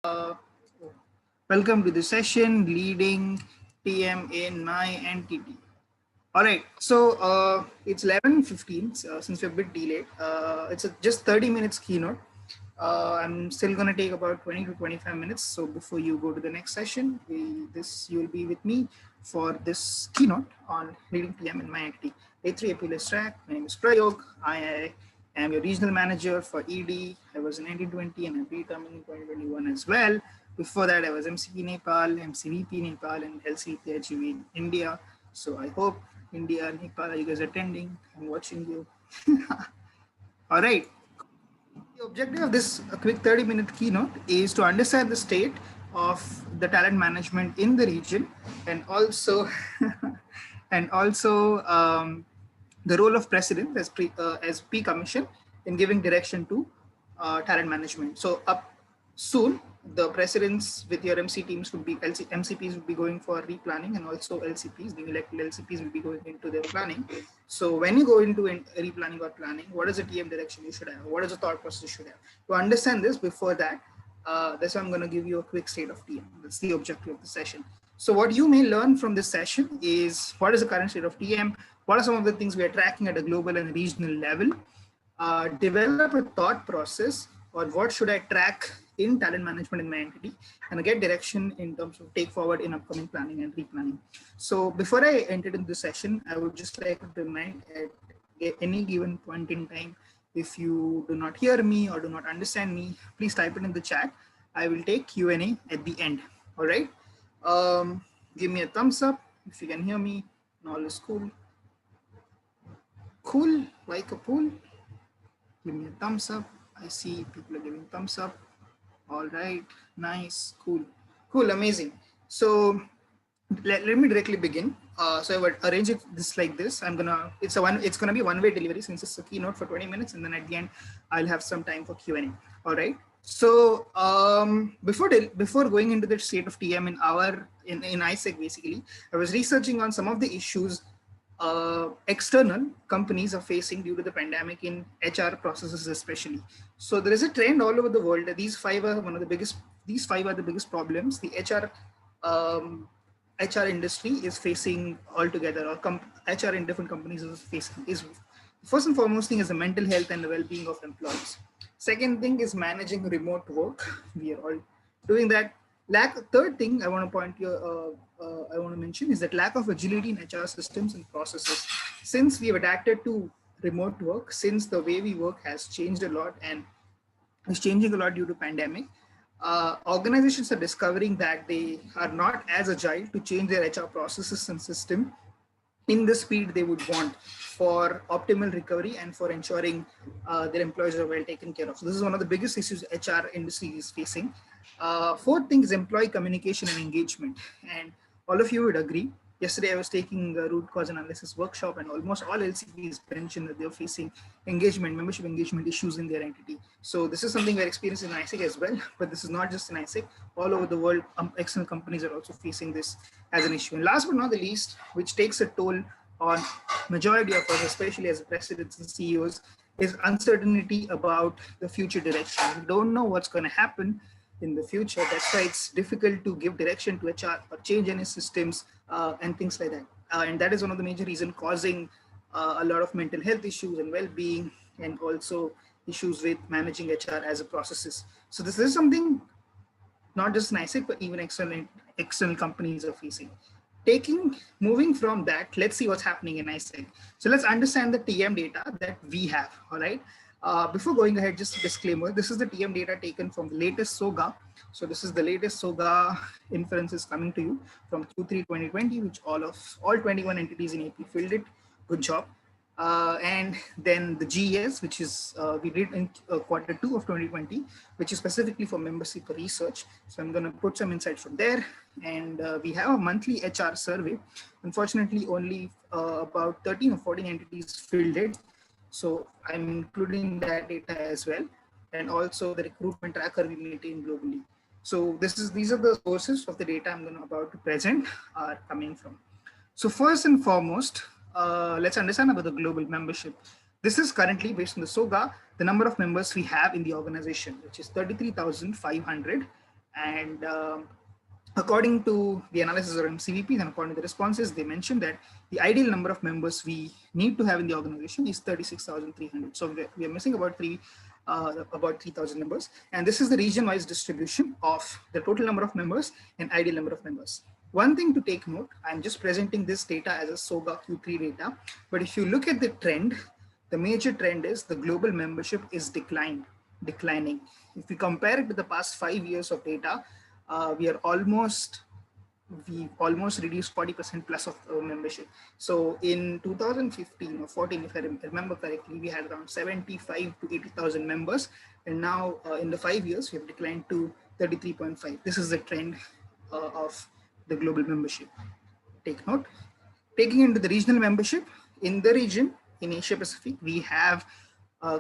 Uh, Welcome to the session leading TM in my entity. All right, so it's 11:15 since we're a bit delayed. It's just 30 minutes keynote. I'm still going to take about 20 to 25 minutes. So before you go to the next session, you'll be with me for this keynote on leading TM in my entity. A3 APLS track. My name is Prayog. I am your regional manager for ED. I was in 1920 and I'm returning in 2021 as well. Before that, I was MCP Nepal, MCVP Nepal, and LCP HUV in India. So I hope India, Nepal, are you guys attending? I'm watching you. All right. The objective of this quick 30-minute keynote is to understand the state of the talent management in the region, and also the role of president as P commission in giving direction to talent management. So up soon, the presidents with your MC teams would be MCPs would be going for replanning, and also LCPs, the elected LCPs, will be going into their planning. So when you go into replanning or planning, what is the TM direction you should have? What is the thought process you should have? To understand this, before that, that's why I'm going to give you a quick state of TM. That's the objective of the session. So what you may learn from this session is what is the current state of TM, what are some of the things we are tracking at a global and regional level, develop a thought process or what should I track in talent management in my entity, and get direction in terms of take forward in upcoming planning and replanning. So before I entered into the session, I would just like to remind at any given point in time, if you do not hear me or do not understand me, please type it in the chat. I will take Q&A at the end. All right. Give me a thumbs up if you can hear me and all is cool. Cool, like a pool. Give me a thumbs up. I see people are giving thumbs up. All right, nice, cool, amazing. So let me directly begin. So I would arrange it this like this. It's gonna be one-way delivery since it's a keynote for 20 minutes, and then at the end I'll have some time for Q&A. All right. So before going into the state of TM in ISEC, basically, I was researching on some of the issues external companies are facing due to the pandemic in HR processes, especially. So there is a trend all over the world that these five are the biggest problems the HR industry is facing altogether, or HR in different companies is facing. Is first and foremost thing is the mental health and the well-being of employees. Second thing is managing remote work. We are all doing that. Third thing I want to mention is that lack of agility in HR systems and processes. Since we have adapted to remote work, since the way we work has changed a lot and is changing a lot due to pandemic, organizations are discovering that they are not as agile to change their HR processes and system in the speed they would want for optimal recovery and for ensuring their employees are well taken care of. So this is one of the biggest issues HR industry is facing. Fourth thing is employee communication and engagement. And all of you would agree. Yesterday, I was taking a root cause analysis workshop, and almost all LCPs mentioned that they're facing membership engagement issues in their entity. So this is something we're experiencing in ISEC as well, but this is not just in ISEC. All over the world, external companies are also facing this as an issue. And last but not the least, which takes a toll on majority of us, especially as presidents and CEOs, is uncertainty about the future direction. We don't know what's going to happen in the future. That's why it's difficult to give direction to HR or change any systems and things like that. And that is one of the major reasons causing a lot of mental health issues and well-being, and also issues with managing HR as a processes. So this is something not just in ISEC, but even external companies are facing. Moving from that, let's see what's happening in ISEC. So let's understand the TM data that we have, all right? Before going ahead, just a disclaimer, this is the TM data taken from the latest SOGA. So this is the latest SOGA inferences coming to you from Q3 2020, which all 21 entities in AP filled it. Good job. And then the GES, which is we did in quarter 2 of 2020, which is specifically for membership research. So I'm going to put some insights from there. And we have a monthly HR survey. Unfortunately, only about 13 or 14 entities filled it. So I'm including that data as well. And also the recruitment tracker we maintain globally. So these are the sources of the data I'm about to present are coming from. So first and foremost, let's understand about the global membership. This is currently based on the SOGA, the number of members we have in the organization, which is 33,500. And according to the analysis of MCVP and according to the responses, they mentioned that the ideal number of members we need to have in the organization is 36,300. So we are missing about 3,000 members. And this is the region-wise distribution of the total number of members and ideal number of members. One thing to take note, I'm just presenting this data as a SOGA Q3 data, but if you look at the trend, the major trend is the global membership is declining. If we compare it to the past 5 years of data, we almost reduced 40% plus of membership. So in 2015 or 14, if I remember correctly, we had around 75 to 80,000 members. And now in the 5 years, we have declined to 33.5. This is the trend of the global membership. Take note. Taking into the regional membership, in the region, in Asia Pacific, we have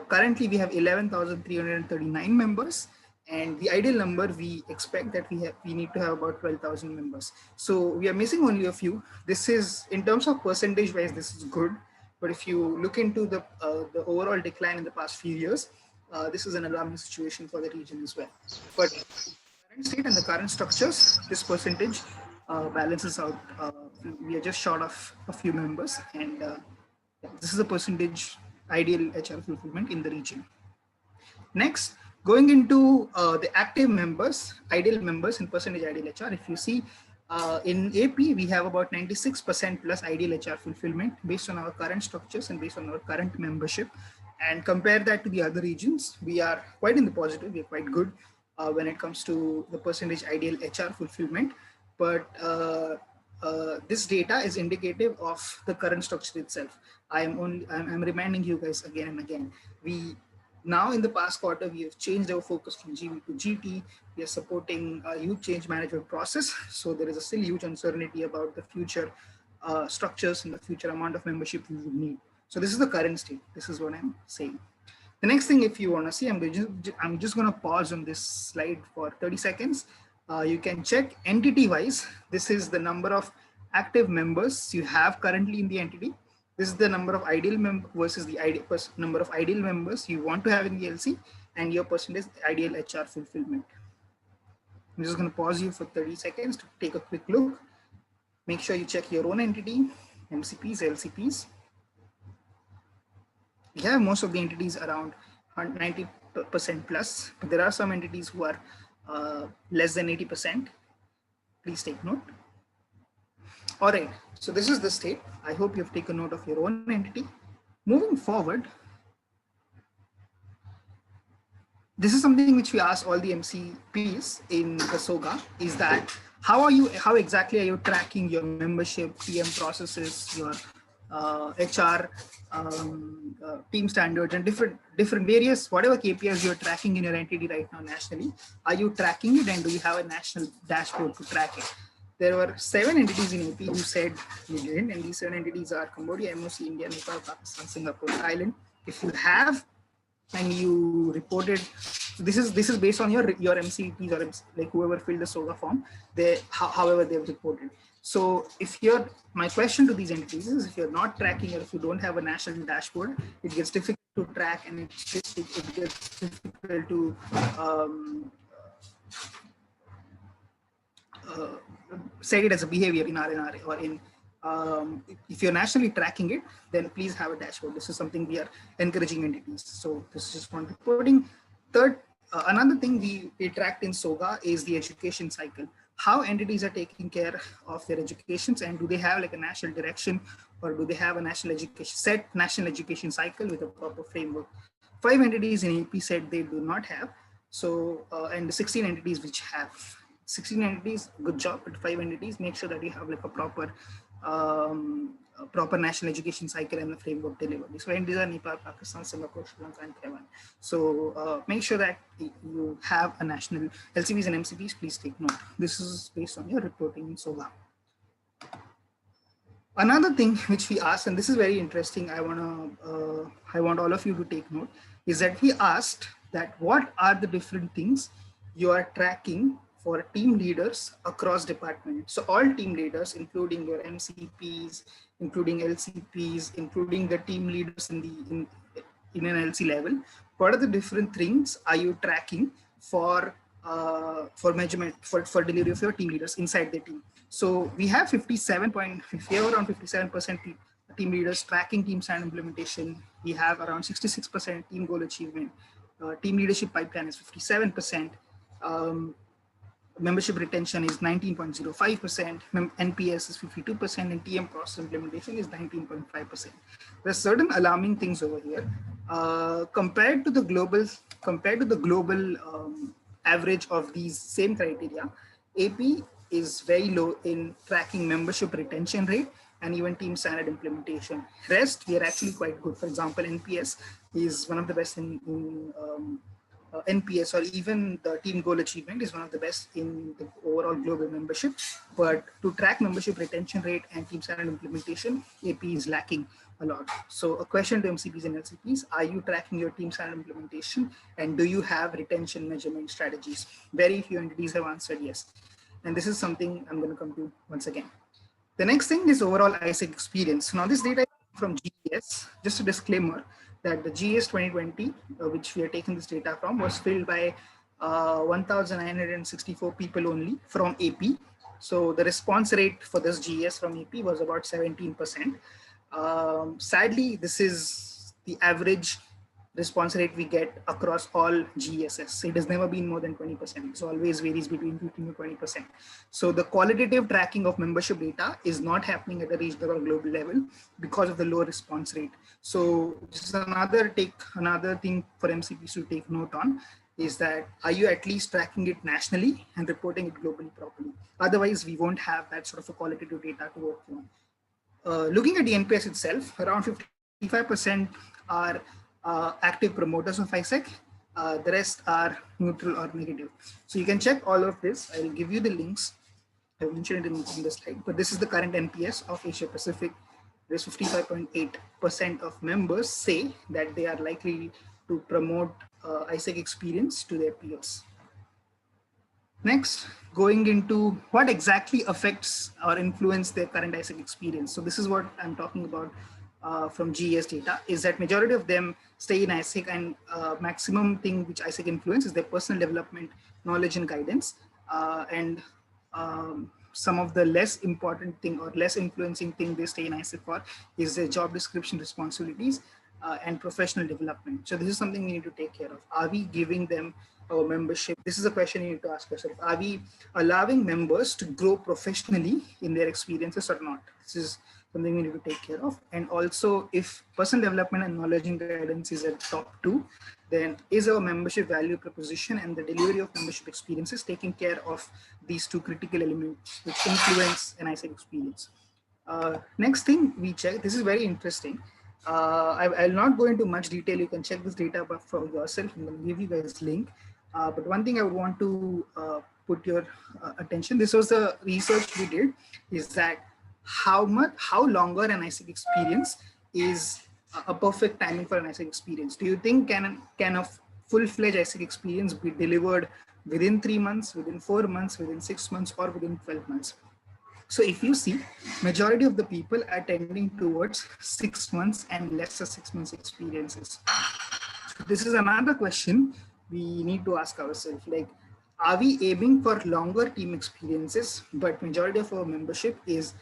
currently we have 11,339 members. And the ideal number, we expect that we need to have about 12,000 members. So we are missing only a few. This is, in terms of percentage wise, this is good. But if you look into the overall decline in the past few years, this is an alarming situation for the region as well. But current state and the current structures, this percentage balances out. We are just short of a few members, and this is the percentage ideal HR fulfillment in the region. Next, going into the active members, ideal members and percentage ideal HR, if you see in AP, we have about 96% plus ideal HR fulfillment based on our current structures and based on our current membership. And compare that to the other regions, we are quite in the positive, we are quite good when it comes to the percentage ideal HR fulfillment. But this data is indicative of the current structure itself. I'm reminding you guys again and again. Now in the past quarter, we have changed our focus from GV to GT. We are supporting a huge change management process. So there is a still huge uncertainty about the future structures and the future amount of membership we would need. So this is the current state. This is what I'm saying. The next thing, if you want to see, I'm just going to pause on this slide for 30 seconds. You can check entity wise. This is the number of active members you have currently in the entity. This is the number of ideal members versus the number of ideal members you want to have in the LC, and your percentage ideal HR fulfillment. I'm just going to pause you for 30 seconds to take a quick look. Make sure you check your own entity, MCPs, LCPs. We have most of the entities around 90% plus, but there are some entities who are less than 80%. Please take note. All right, so this is the state. I hope you've taken note of your own entity. Moving forward, this is something which we ask all the MCPs in the SOGA, is that how exactly are you tracking your membership, PM processes, your HR, team standards, and different various, whatever KPIs you're tracking in your entity right now nationally, are you tracking it, and do you have a national dashboard to track it? There were 7 entities in AP who said we didn't, and these 7 entities are Cambodia, MOC, India, Nepal, Pakistan, Singapore, Thailand. If you have and you reported, this is based on your MCPs or like whoever filled the SOGA form, however they've reported. So my question to these entities is, if you're not tracking or if you don't have a national dashboard, it gets difficult to track, and it gets difficult to set it as a behavior in RNR or in, if you're nationally tracking it, then please have a dashboard. This is something we are encouraging entities. So this is just one reporting. Third, another thing we tracked in SOGA is the education cycle. How entities are taking care of their educations, and do they have like a national direction, or do they have a national education cycle with a proper framework? 5 entities in AP said they do not have. So, and the 16 entities which have. 16 entities, good job, but 5 entities, make sure that you have like a proper national education cycle and the framework delivered. So entities are Nepal, Pakistan, Singapore, Sri Lanka, and Taiwan. So make sure that you have a national LCPs and MCPs, please take note. This is based on your reporting in SOGA. Another thing which we asked, and this is very interesting, I want all of you to take note, is that we asked that what are the different things you are tracking for team leaders across departments. So all team leaders, including your MCPs, including LCPs, including the team leaders in an LC level, what are the different things are you tracking for for measurement for delivery of your team leaders inside the team. So we have 57% team leaders tracking team standard implementation. We have around 66% team goal achievement. Team leadership pipeline is 57%. Membership retention is 19.05%, NPS is 52%, and TM process implementation is 19.5%. There are certain alarming things over here. Compared to the global average of these same criteria, AP is very low in tracking membership retention rate and even team standard implementation. Rest, we are actually quite good. For example, NPS is one of the best in NPS, or even the team goal achievement is one of the best in the overall global membership. But to track membership retention rate and team standard implementation, AP is lacking a lot. So a question to MCPs and LCPs, are you tracking your team standard implementation, and do you have retention measurement strategies? Very few entities have answered yes. And this is something I'm going to come to once again. The next thing is overall ISEC experience. Now this data is from GES, just a disclaimer that the GES 2020, which we are taking this data from, was filled by 1,964 people only from AP. So the response rate for this GES from AP was about 17%. Sadly, this is the average response rate we get across all GESs. It has never been more than 20%. It always varies between 15 to 20%. So the qualitative tracking of membership data is not happening at a regional or global level because of the low response rate. So this is another thing for MCPs to take note on, is that are you at least tracking it nationally and reporting it globally properly? Otherwise, we won't have that sort of a qualitative data to work on. Looking at the NPS itself, around 55% are active promoters of ISEC. The rest are neutral or negative. So you can check all of this. I will give you the links. I mentioned it in the slide, but this is the current NPS of Asia Pacific. There's 55.8% of members say that they are likely to promote ISEC experience to their peers. Next, going into what exactly affects or influence their current ISEC experience. So this is what I'm talking about from GES data, is that majority of them stay in ISEC, and maximum thing which ISEC influence is their personal development, knowledge and guidance. Some of the less important thing or less influencing thing they stay in ISEC for is their job description responsibilities and professional development. So this is something we need to take care of. Are we giving them our membership? This is a question you need to ask yourself. Are we allowing members to grow professionally in their experiences or not? This is something we need to take care of. And also, if personal development and knowledge and guidance is at top 2, then is our membership value proposition and the delivery of membership experiences taking care of these two critical elements which influence an ISEC experience? Next thing we check, this is very interesting. I'll not go into much detail. You can check this data for yourself. I'm going to give you guys a link. But one thing I would want to put your attention, this was the research we did, is that how longer an ISEC experience is a perfect timing for an ISEC experience. Do you think can a full-fledged ISEC experience be delivered within 3 months, within 4 months, within 6 months, or within 12 months? So if you see, majority of the people are tending towards 6 months and lesser 6 months experiences. So this is another question we need to ask ourselves, like, are we aiming for longer team experiences, but majority of our membership is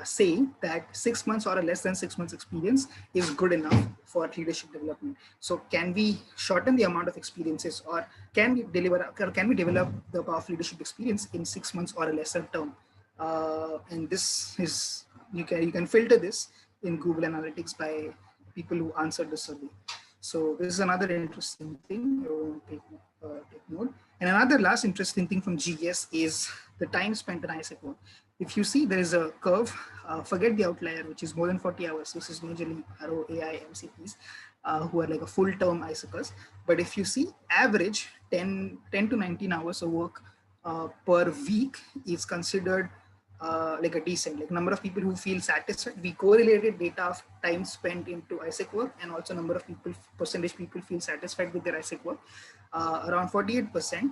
saying that 6 months or a less than 6 months experience is good enough for leadership development? So can we shorten the amount of experiences, or can we develop the powerful leadership experience in 6 months or a lesser term? And this is, you can filter this in Google Analytics by people who answered the survey. So this is another interesting thing. Take note. And another last interesting thing from GES is the time spent on ISEC work. If you see, there is a curve. Forget the outlier, which is more than 40 hours. This is majorly RO, AI, MCPs, who are like a full-term ISECers. But if you see, average 10 to 19 hours of work per week is considered like a decent, like number of people who feel satisfied. We correlated data of time spent into ISEC work and also number of people, percentage people feel satisfied with their ISEC work. Around 48%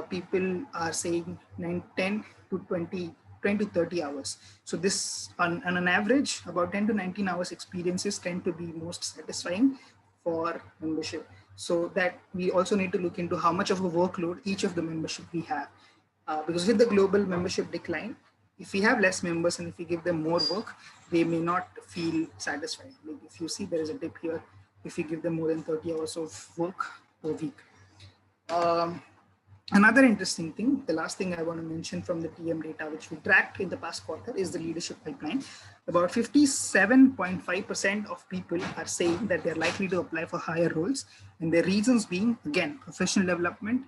people are saying 10 to 20 to 30 hours. So this on an average, about 10 to 19 hours experiences tend to be most satisfying for membership. so that we also need to look into how much of a workload each of the membership we have. Because with the global membership decline, if we have less members and if we give them more work, they may not feel satisfied. Like if you see there is a dip here, if we give them more than 30 hours of work per week. Um, Another interesting thing, the last thing I want to mention from the TM data, which we tracked in the past quarter, is the leadership pipeline. About 57.5% of people are saying that they're likely to apply for higher roles, and their reasons being, again, personal development,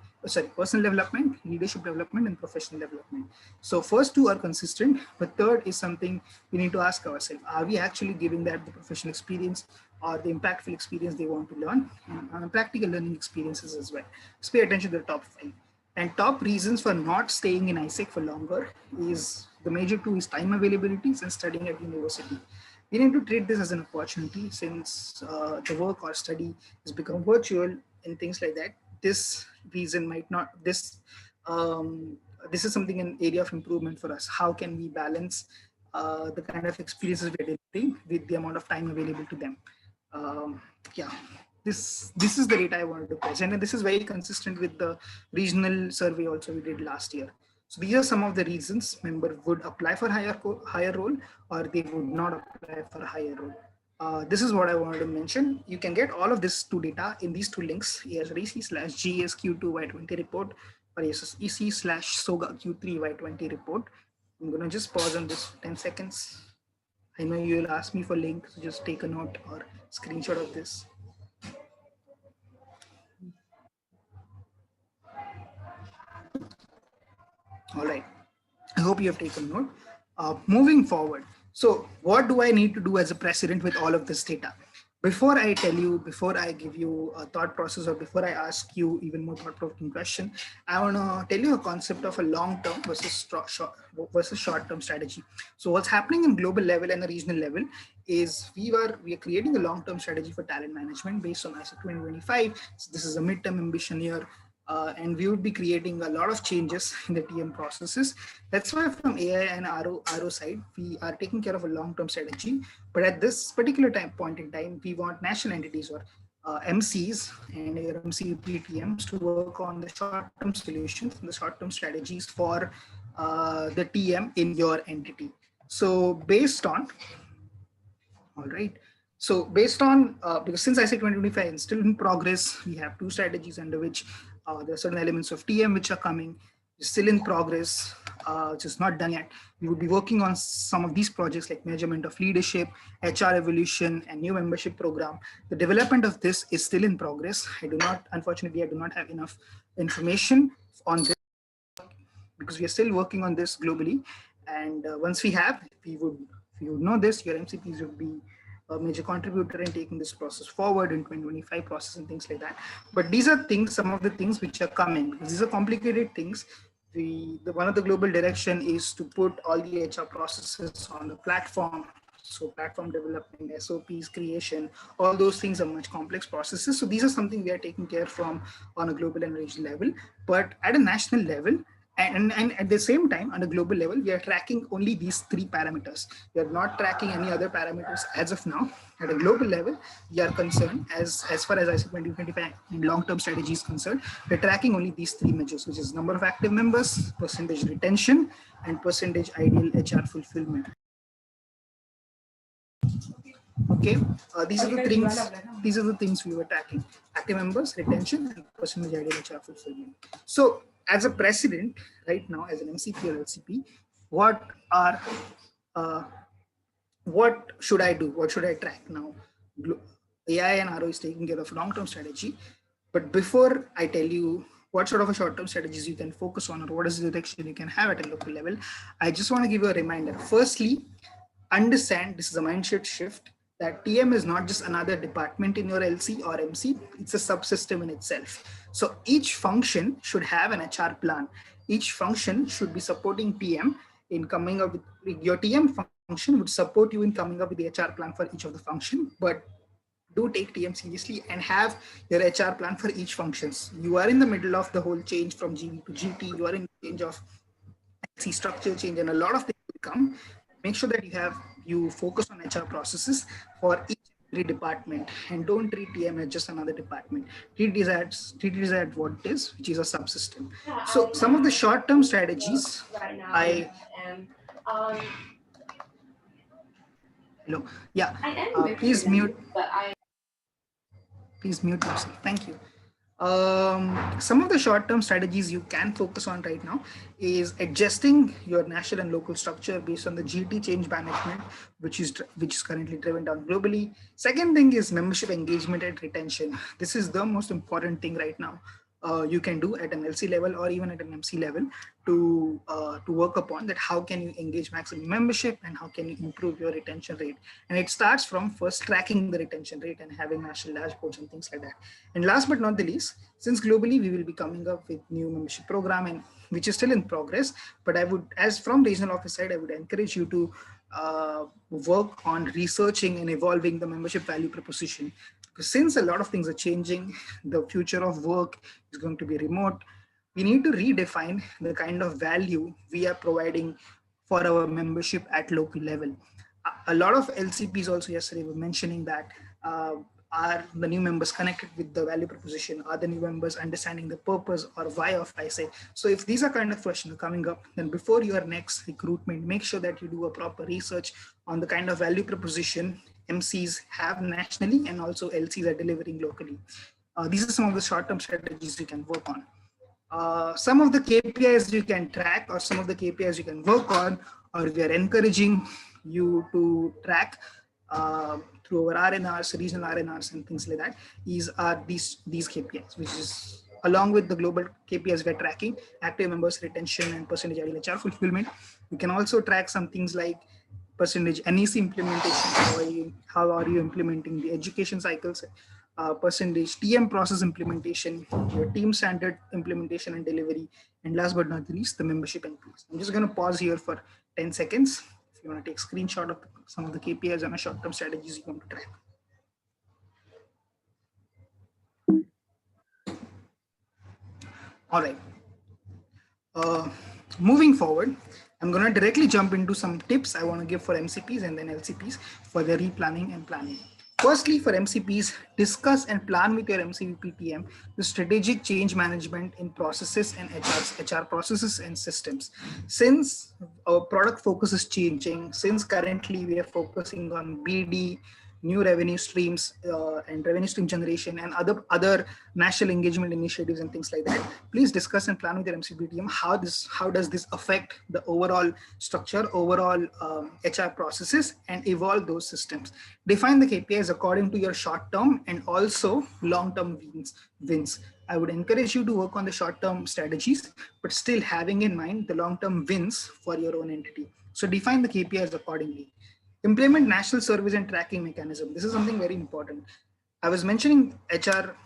leadership development, and professional development. So first two are consistent, but third is something we need to ask ourselves: are we actually giving that the professional experience or the impactful experience they want to learn, and practical learning experiences as well? Just pay attention to the top 5. And top reasons for not staying in ISEC for longer is the major two is time availabilities and studying at university. We need to treat this as an opportunity since the work or study has become virtual and things like that. This reason might not, this is something an area of improvement for us. How can we balance the kind of experiences we're delivering with the amount of time available to them? Yeah, this is the data I wanted to present, and this is very consistent with the regional survey also we did last year. So these are some of the reasons member would apply for higher role or they would not apply for a higher role. This is what I wanted to mention. You can get all of this two data in these two links: ASREC/GSQ2Y20 report or ASEC/SOGA Q3Y20 report. I'm going to just pause on this for 10 seconds. I know you'll ask me for link, so just take a note or screenshot of this. All right. I hope you have taken note. Moving forward. So what do I need to do as a president with all of this data? Before I tell you, before I give you a thought process or before I ask you even more thought-provoking question, I want to tell you a concept of a long-term versus short-term strategy. So what's happening in global level and a regional level is we are creating a long-term strategy for talent management based on ISO 2025. So this is a midterm ambition year. And we would be creating a lot of changes in the TM processes. That's why from AI and RO side, we are taking care of a long-term strategy. But at this particular point in time, we want national entities or MCs and your MCP TMs to work on the short-term solutions and the short-term strategies for the TM in your entity. So based on, all right. So based on, because since ISEC 2025 is still in progress, we have two strategies under which there are certain elements of TM which are coming, still in progress, which is not done yet. We would be working on some of these projects like measurement of leadership, HR evolution, and new membership program. The development of this is still in progress. Unfortunately, I do not have enough information on this because we are still working on this globally. And once we have, we would know this, your MCPs would be a major contributor in taking this process forward in 2025 process and things like that. But these are things, some of the things which are coming, because these are complicated things. One of the global direction is to put all the HR processes on the platform. So platform development, SOPs, creation, all those things are much complex processes. So these are something we are taking care from on a global and regional level. But at a national level, and at the same time, on a global level, we are tracking only these three parameters. We are not tracking any other parameters as of now. At a global level, we are concerned, as far as ISO 2025 long-term strategy is concerned, we're tracking only these three measures, which is number of active members, percentage retention, and percentage ideal HR fulfillment. Okay, these are the things we were tracking: active members, retention, and percentage ideal HR fulfillment. So as a president right now, as an MCP or LCP, what should I do? What should I track now? AI and RO is taking care of long-term strategy. But before I tell you what sort of a short-term strategies you can focus on or what is the direction you can have at a local level, I just want to give you a reminder. Firstly, understand this is a mindset shift that TM is not just another department in your LC or MC, it's a subsystem in itself. So each function should have an HR plan. Each function should be supporting TM in coming up with your TM function would support you in coming up with the HR plan for each of the function, but do take TM seriously and have your HR plan for each functions. You are in the middle of the whole change from GV to GT, you are in the change of LC structure change and a lot of things will come. Make sure that you focus on HR processes for each every department, and don't treat TM as just another department. Treat it as what it is, which is a subsystem. So some of the short-term strategies I hello yeah please mute yourself. Thank you. Some of the short-term strategies you can focus on right now is adjusting your national and local structure based on the GT change management, which is currently driven down globally. Second thing is membership engagement and retention. This is the most important thing right now. You can do at an LC level or even at an MC level to work upon that. How can you engage maximum membership and how can you improve your retention rate? And it starts from first tracking the retention rate and having national dashboards and things like that. And last but not the least, since globally we will be coming up with new membership program and which is still in progress, but I would, as from regional office side, I would encourage you to work on researching and evolving the membership value proposition. Because since a lot of things are changing, the future of work is going to be remote. We need to redefine the kind of value we are providing for our membership at local level. A lot of LCPs also yesterday were mentioning that are the new members connected with the value proposition? Are the new members understanding the purpose or why of I say? So if these are kind of questions coming up, then before your next recruitment, make sure that you do a proper research on the kind of value proposition MCs have nationally and also LCs are delivering locally. These are some of the short-term strategies you can work on. Some of the KPIs you can track or some of the KPIs you can work on, or we are encouraging you to track through our RNRs, regional RNRs and things like that, are these KPIs, which is along with the global KPIs we're tracking, active members retention and percentage ideal HR fulfillment. You can also track some things like percentage NEC implementation, how are you implementing the education cycles, percentage TM process implementation, your team standard implementation and delivery, and last but not least, the membership increase. I'm just going to pause here for 10 seconds. If you want to take a screenshot of some of the KPIs and short-term strategies you want to track. All right. Moving forward, I'm going to directly jump into some tips I want to give for MCPs and then LCPs for their replanning and planning. Firstly, for MCPs, discuss and plan with your MCVP TM the strategic change management in processes and HR processes and systems. Since our product focus is changing, since currently we are focusing on BD, new revenue streams and revenue stream generation and other national engagement initiatives and things like that, please discuss and plan with your MCP team how does this affect the overall structure, overall HR processes, and evolve those systems. Define the KPIs according to your short-term and also long-term wins. I would encourage you to work on the short-term strategies, but still having in mind the long-term wins for your own entity. So define the KPIs accordingly. Implement national service and tracking mechanism. This is something very important. I was mentioning HR.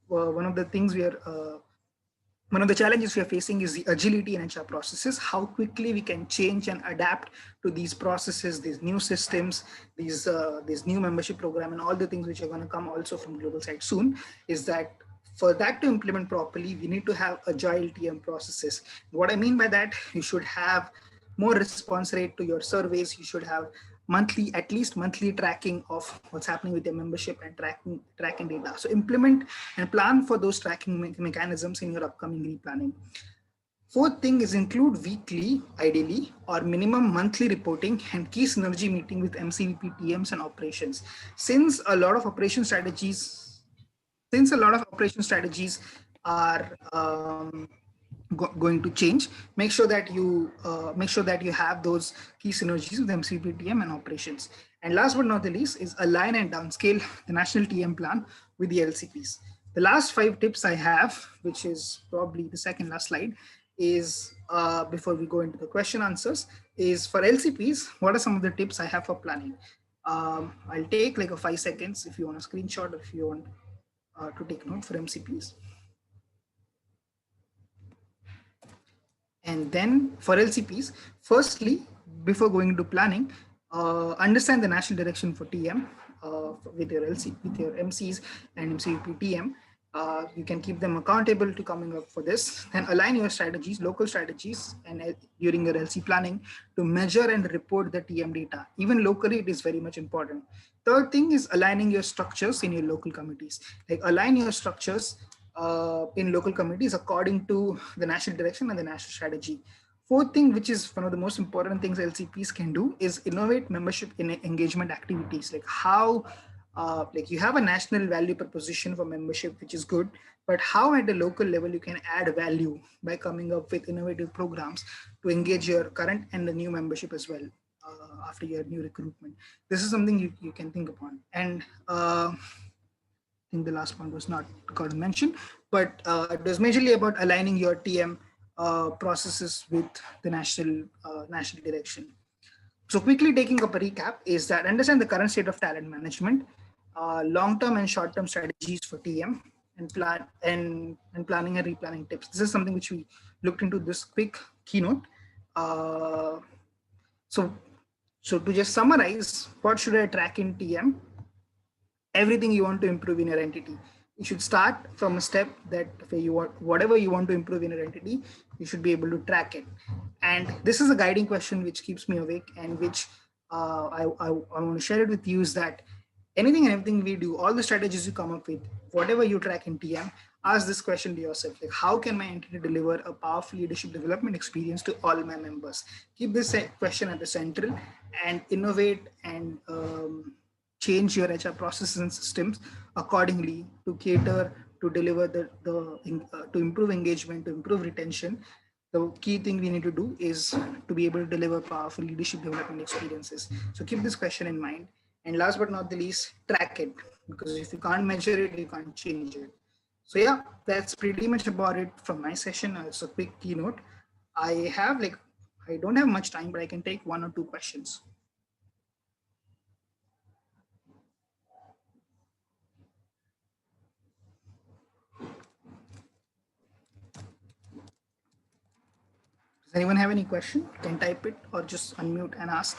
One of the things one of the challenges we are facing is the agility in HR processes, how quickly we can change and adapt to these processes, these new systems, these new membership program, and all the things which are going to come also from global side soon, is that for that to implement properly, we need to have agile TM processes. What I mean by that, you should have more response rate to your surveys. You should have at least monthly tracking of what's happening with your membership and tracking data. So implement and plan for those tracking mechanisms in your upcoming replanning. Fourth thing is include weekly, ideally, or minimum monthly reporting and key synergy meeting with MCVP TMs and operations. Since a lot of operation strategies are going to change, make sure that you have those key synergies with MCP TM and operations. And last but not the least is align and downscale the national TM plan with the LCPs. The last 5 tips I have, which is probably the second last slide, is before we go into the question answers, is for LCPs, what are some of the tips I have for planning? I'll take like a 5 seconds if you want a screenshot or if you want to take note for MCPs. And then for LCPs, firstly, before going into planning, understand the national direction for TM with your MCs and MCVP TM, You can keep them accountable to coming up for this. Then align your strategies, local strategies, and during your LC planning to measure and report the TM data. Even locally, it is very much important. Third thing is aligning your structures in your local committees. Like align your structures in local committees according to the national direction and the national strategy. Fourth thing, which is one of the most important things LCPs can do, is innovate membership in engagement activities. Like how like you have a national value proposition for membership, which is good, but how at the local level you can add value by coming up with innovative programs to engage your current and the new membership as well after your new recruitment. This is something you can think upon. And I think the last point was not got mentioned, but it was majorly about aligning your TM processes with the national direction. So quickly taking up a recap is that understand the current state of talent management, long-term and short-term strategies for TM, and planning and replanning tips. This is something which we looked into this quick keynote. Uh, so, so to just summarize, what should I track in TM? Everything you want to improve in your entity. You should start from a step that where you want whatever you want to improve in your entity, you should be able to track it. And this is a guiding question which keeps me awake and which I want to share it with you is that anything and everything we do, all the strategies you come up with, whatever you track in TM, ask this question to yourself, like how can my entity deliver a powerful leadership development experience to all my members? Keep this question at the central and innovate and change your HR processes and systems accordingly to cater to deliver to improve engagement, to improve retention. The key thing we need to do is to be able to deliver powerful leadership development experiences. So keep this question in mind. And last but not the least, track it, because if you can't measure it, you can't change it. So yeah, that's pretty much about it from my session. It's a quick keynote. I don't have much time, but I can take one or two questions. Does anyone have any question? You can type it or just unmute and ask.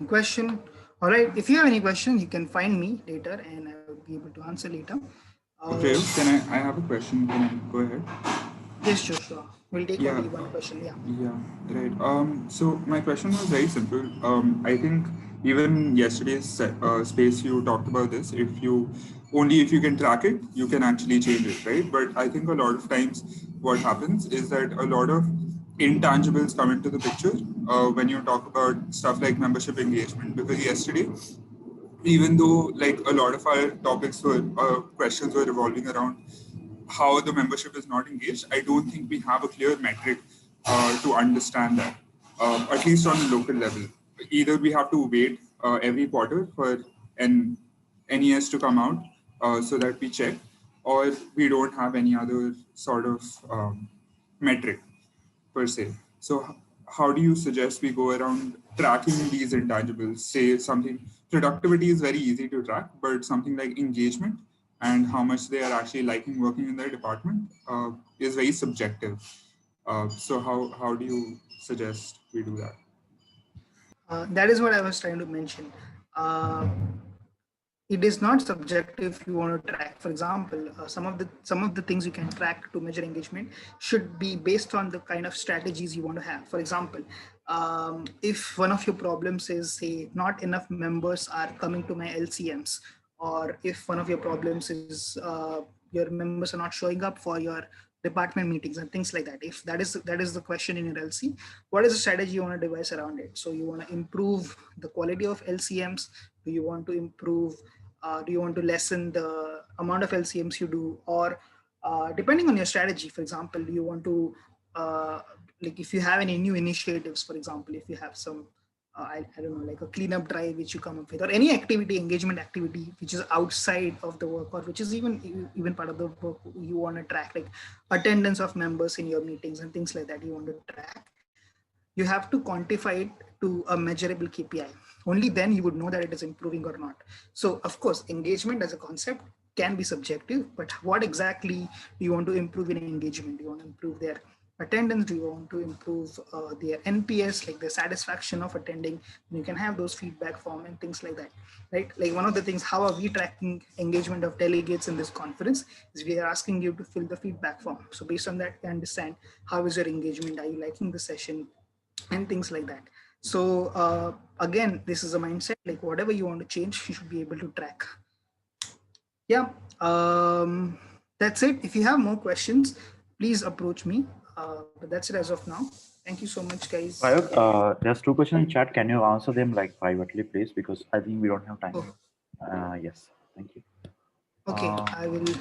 Question. All right. If you have any question, you can find me later and I will be able to answer later. Okay, I have a question. Can I go ahead? Yes, sure. We'll take only one question. Yeah, right. So my question was very simple. I think even yesterday's space you talked about this. If you can track it, you can actually change it, right? But I think a lot of times what happens is that a lot of intangibles come into the picture when you talk about stuff like membership engagement. Because yesterday, even though like a lot of our topics were questions were revolving around how the membership is not engaged, I don't think we have a clear metric to understand that, at least on a local level. Either we have to wait every quarter for an NES to come out so that we check, or we don't have any other sort of metric per se. So how do you suggest we go around tracking these intangibles? Say something, productivity is very easy to track, but something like engagement and how much they are actually liking working in their department is very subjective. So how do you suggest we do that? That is what I was trying to mention. It is not subjective if you want to track. For example, some of the things you can track to measure engagement should be based on the kind of strategies you want to have. For example, if one of your problems is, say, not enough members are coming to my LCMs, or if one of your problems is your members are not showing up for your department meetings and things like that, if that is the question in your LC, what is the strategy you want to devise around it? So you want to improve the quality of LCMs? Do you want to improve, do you want to lessen the amount of LCMs you do? Or depending on your strategy, for example, do you want to like if you have any new initiatives, for example, if you have some I don't know, like a cleanup drive which you come up with, or any activity, engagement activity which is outside of the work, or which is even part of the work, you want to track, like attendance of members in your meetings and things like that, you want to track. You have to quantify it to a measurable KPI. Only then you would know that it is improving or not. So of course, engagement as a concept can be subjective, but what exactly do you want to improve in engagement? You want to improve their attendance? Do you want to improve their NPS, like the satisfaction of attending? You can have those feedback form and things like that, right? Like one of the things, how are we tracking engagement of delegates in this conference, is we are asking you to fill the feedback form. So based on that, we understand how is your engagement, are you liking the session, and things like that. So again, this is a mindset, like whatever you want to change, you should be able to track. Yeah, that's it. If you have more questions, please approach me. But that's it as of now. Thank you so much, guys. Prayog, there's two questions in chat. Can you answer them like privately, please? Because I think we don't have time. Oh, Yes, thank you. okay, I will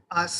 ask